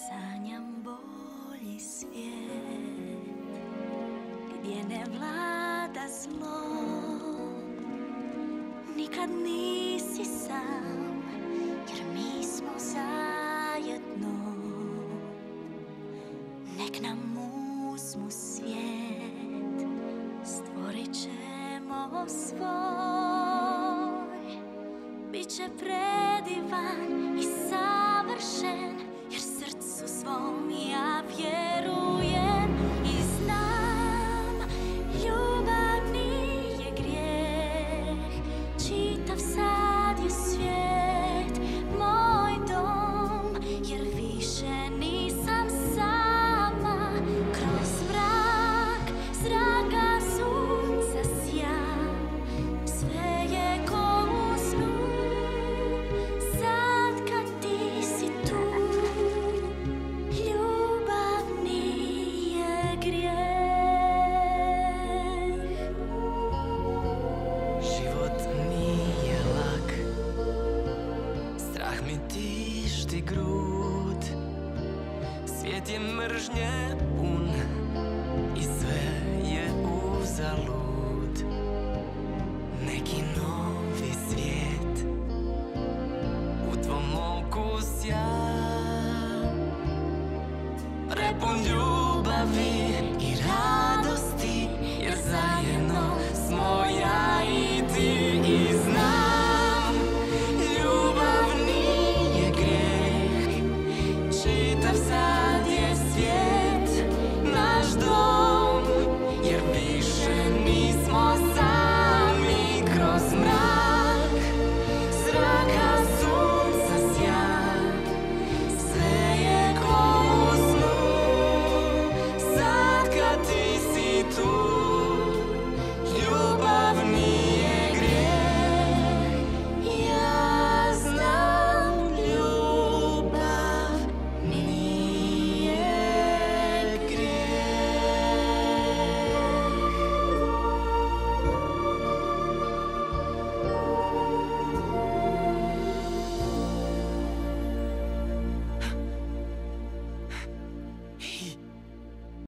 Sanjam bolji svijet gdje ne vlada zlo. Nikad nisi sam, jer mi smo zajedno. Nek nam uzmu svijet, stvorit ćemo svoj. Biće predivan i savršen, jer srcu svom ja vjerujem i znam. Ljubav nije grijeh, čitav sad je svijet moj dom, jer više nisam sama. Kroz mrak, zraka sunca sjaj, sve je ko u snu. Sad kad ti si tu, ljubav nije grijeh. Život nije lak, strah mi tišti grud. Svijet je mržnje